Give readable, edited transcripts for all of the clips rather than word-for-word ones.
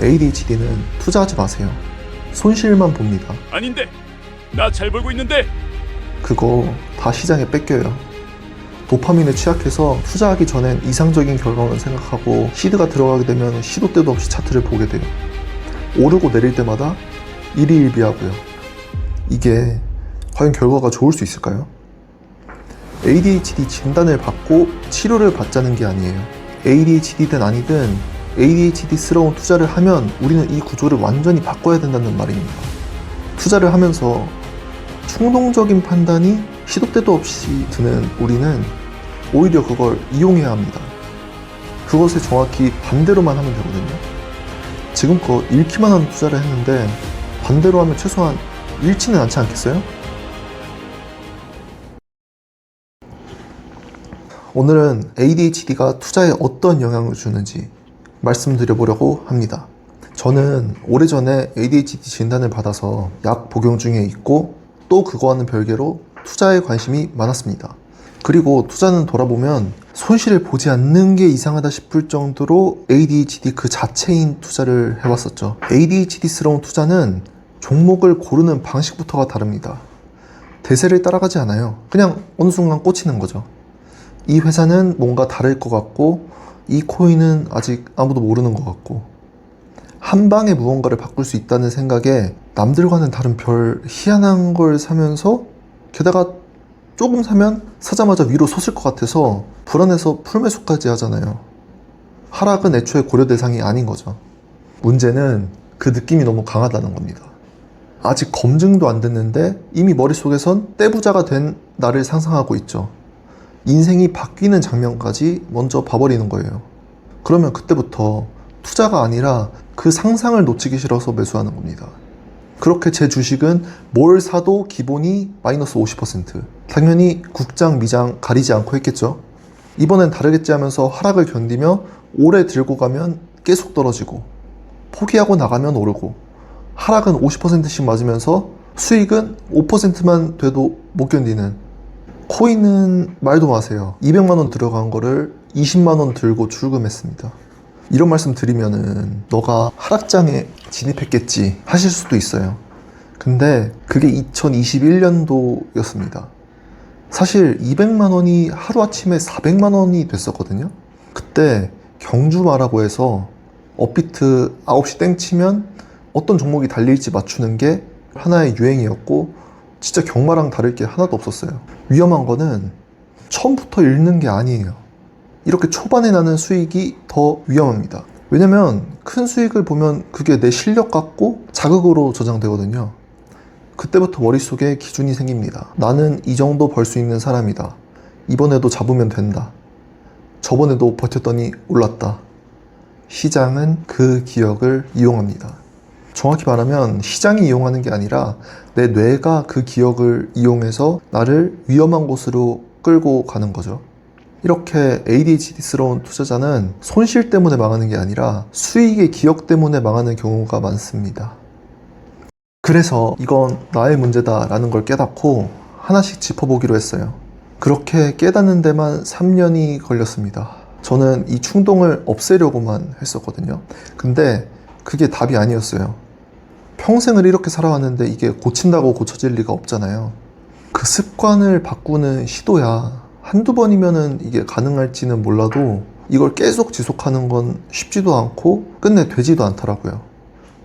ADHD는 투자하지 마세요. 손실만 봅니다. 아닌데, 나 잘 벌고 있는데. 그거 다 시장에 뺏겨요. 도파민에 취약해서 투자하기 전엔 이상적인 결과만 생각하고 시드가 들어가게 되면 시도 때도 없이 차트를 보게 돼요. 오르고 내릴 때마다 일희일비하고요. 이게 과연 결과가 좋을 수 있을까요? ADHD 진단을 받고 치료를 받자는 게 아니에요. ADHD든 아니든 ADHD스러운 투자를 하면 우리는 이 구조를 완전히 바꿔야 된다는 말입니다. 투자를 하면서 충동적인 판단이 시도 때도 없이 드는 우리는 오히려 그걸 이용해야 합니다. 그것에 정확히 반대로만 하면 되거든요. 지금껏 잃기만 하는 투자를 했는데 반대로 하면 최소한 잃지는 않지 않겠어요? 오늘은 ADHD가 투자에 어떤 영향을 주는지 말씀드려보려고 합니다. 저는 오래전에 ADHD 진단을 받아서 약 복용 중에 있고 또 그거와는 별개로 투자에 관심이 많았습니다. 그리고 투자는 돌아보면 손실을 보지 않는 게 이상하다 싶을 정도로 ADHD 그 자체인 투자를 해왔었죠. ADHD스러운 투자는 종목을 고르는 방식부터가 다릅니다. 대세를 따라가지 않아요. 그냥 어느 순간 꽂히는 거죠. 이 회사는 뭔가 다를 것 같고 이 코인은 아직 아무도 모르는 것 같고 한 방에 무언가를 바꿀 수 있다는 생각에 남들과는 다른 별 희한한 걸 사면서 게다가 조금 사면 사자마자 위로 솟을 것 같아서 불안해서 풀매수까지 하잖아요. 하락은 애초에 고려 대상이 아닌 거죠. 문제는 그 느낌이 너무 강하다는 겁니다. 아직 검증도 안 됐는데 이미 머릿속에선 떼부자가 된 나를 상상하고 있죠. 인생이 바뀌는 장면까지 먼저 봐버리는 거예요. 그러면 그때부터 투자가 아니라 그 상상을 놓치기 싫어서 매수하는 겁니다. 그렇게 제 주식은 뭘 사도 기본이 마이너스 50%. 당연히 국장, 미장 가리지 않고 했겠죠. 이번엔 다르겠지 하면서 하락을 견디며 오래 들고 가면 계속 떨어지고 포기하고 나가면 오르고 하락은 50%씩 맞으면서 수익은 5%만 돼도 못 견디는 코인은 말도 마세요. 200만원 들어간 거를 20만원 들고 출금했습니다. 이런 말씀 드리면은 너가 하락장에 진입했겠지 하실 수도 있어요. 근데 그게 2021년도였습니다. 사실 200만원이 하루아침에 400만원이 됐었거든요. 그때 경주마라고 해서 업비트 9시 땡 치면 어떤 종목이 달릴지 맞추는 게 하나의 유행이었고 진짜 경마랑 다를 게 하나도 없었어요. 위험한 거는 처음부터 잃는 게 아니에요. 이렇게 초반에 나는 수익이 더 위험합니다. 왜냐면 큰 수익을 보면 그게 내 실력 같고 자극으로 저장되거든요. 그때부터 머릿속에 기준이 생깁니다. 나는 이 정도 벌 수 있는 사람이다. 이번에도 잡으면 된다. 저번에도 버텼더니 올랐다. 시장은 그 기억을 이용합니다. 정확히 말하면 시장이 이용하는 게 아니라 내 뇌가 그 기억을 이용해서 나를 위험한 곳으로 끌고 가는 거죠. 이렇게 ADHD스러운 투자자는 손실 때문에 망하는 게 아니라 수익의 기억 때문에 망하는 경우가 많습니다. 그래서 이건 나의 문제다라는 걸 깨닫고 하나씩 짚어보기로 했어요. 그렇게 깨닫는 데만 3년이 걸렸습니다. 저는 이 충동을 없애려고만 했었거든요. 근데 그게 답이 아니었어요. 평생을 이렇게 살아왔는데 이게 고친다고 고쳐질 리가 없잖아요. 그 습관을 바꾸는 시도야 한두 번이면은 이게 가능할지는 몰라도 이걸 계속 지속하는 건 쉽지도 않고 끝내 되지도 않더라고요.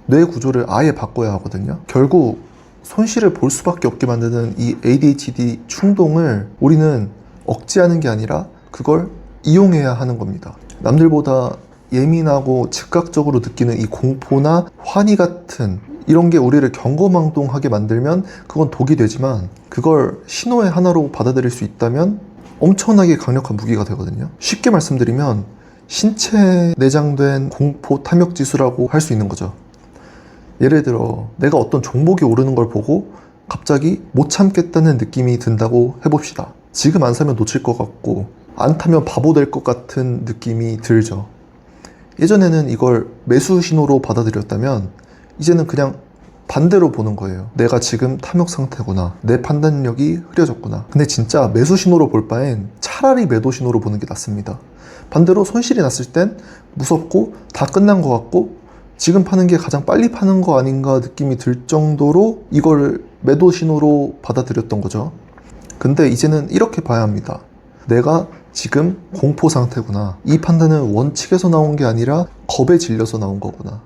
뇌 구조를 아예 바꿔야 하거든요. 결국 손실을 볼 수밖에 없게 만드는 이 ADHD 충동을 우리는 억제하는 게 아니라 그걸 이용해야 하는 겁니다. 남들보다 예민하고 즉각적으로 느끼는 이 공포나 환희 같은 이런 게 우리를 경거망동하게 만들면 그건 독이 되지만 그걸 신호의 하나로 받아들일 수 있다면 엄청나게 강력한 무기가 되거든요. 쉽게 말씀드리면 신체에 내장된 공포 탐욕 지수라고 할 수 있는 거죠. 예를 들어 내가 어떤 종목이 오르는 걸 보고 갑자기 못 참겠다는 느낌이 든다고 해봅시다. 지금 안 사면 놓칠 것 같고 안 타면 바보 될 것 같은 느낌이 들죠. 예전에는 이걸 매수 신호로 받아들였다면 이제는 그냥 반대로 보는 거예요. 내가 지금 탐욕 상태구나. 내 판단력이 흐려졌구나. 근데 진짜 매수 신호로 볼 바엔 차라리 매도 신호로 보는 게 낫습니다. 반대로 손실이 났을 땐 무섭고 다 끝난 것 같고 지금 파는 게 가장 빨리 파는 거 아닌가 느낌이 들 정도로 이걸 매도 신호로 받아들였던 거죠. 근데 이제는 이렇게 봐야 합니다. 내가 지금 공포 상태구나. 이 판단은 원칙에서 나온 게 아니라 겁에 질려서 나온 거구나.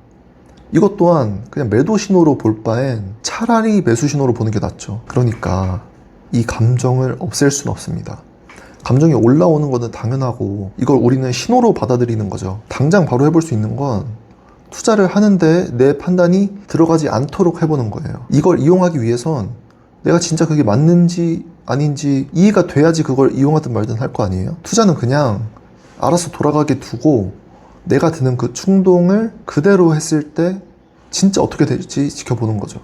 이것 또한 그냥 매도 신호로 볼 바엔 차라리 매수 신호로 보는 게 낫죠. 그러니까 이 감정을 없앨 수는 없습니다. 감정이 올라오는 것은 당연하고 이걸 우리는 신호로 받아들이는 거죠. 당장 바로 해볼 수 있는 건 투자를 하는데 내 판단이 들어가지 않도록 해보는 거예요. 이걸 이용하기 위해선 내가 진짜 그게 맞는지 아닌지 이해가 돼야지 그걸 이용하든 말든 할 거 아니에요. 투자는 그냥 알아서 돌아가게 두고 내가 드는 그 충동을 그대로 했을 때 진짜 어떻게 될지 지켜보는 거죠.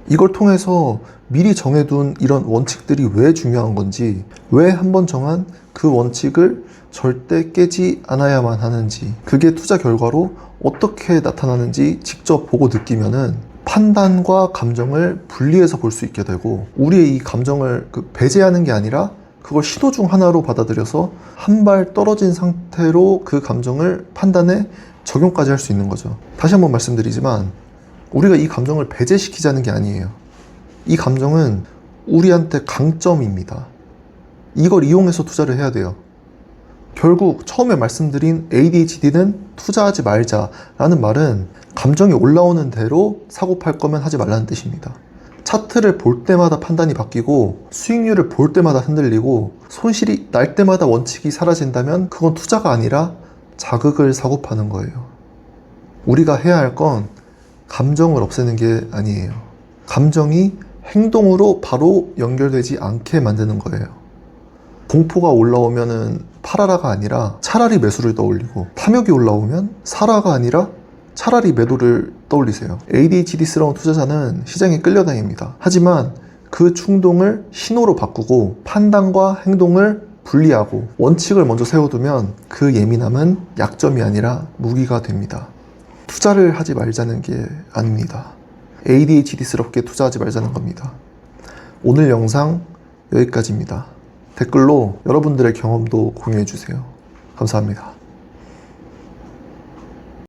이걸 통해서 미리 정해둔 이런 원칙들이 왜 중요한 건지, 왜 한번 정한 그 원칙을 절대 깨지 않아야만 하는지, 그게 투자 결과로 어떻게 나타나는지 직접 보고 느끼면은 판단과 감정을 분리해서 볼 수 있게 되고, 우리의 이 감정을 배제하는 게 아니라 그걸 신호 중 하나로 받아들여서 한 발 떨어진 상태로 그 감정을 판단에 적용까지 할 수 있는 거죠. 다시 한번 말씀드리지만 우리가 이 감정을 배제시키자는 게 아니에요. 이 감정은 우리한테 강점입니다. 이걸 이용해서 투자를 해야 돼요. 결국 처음에 말씀드린 ADHD는 투자하지 말자라는 말은 감정이 올라오는 대로 사고 팔 거면 하지 말라는 뜻입니다. 차트를 볼 때마다 판단이 바뀌고 수익률을 볼 때마다 흔들리고 손실이 날 때마다 원칙이 사라진다면 그건 투자가 아니라 자극을 사고 파는 거예요. 우리가 해야 할 건 감정을 없애는 게 아니에요. 감정이 행동으로 바로 연결되지 않게 만드는 거예요. 공포가 올라오면은 팔아라가 아니라 차라리 매수를 떠올리고, 탐욕이 올라오면 사라가 아니라 차라리 매도를 떠올리세요. ADHD스러운 투자자는 시장에 끌려다닙니다. 하지만 그 충동을 신호로 바꾸고 판단과 행동을 분리하고 원칙을 먼저 세워두면 그 예민함은 약점이 아니라 무기가 됩니다. 투자를 하지 말자는 게 아닙니다. ADHD스럽게 투자하지 말자는 겁니다. 오늘 영상 여기까지입니다. 댓글로 여러분들의 경험도 공유해주세요. 감사합니다.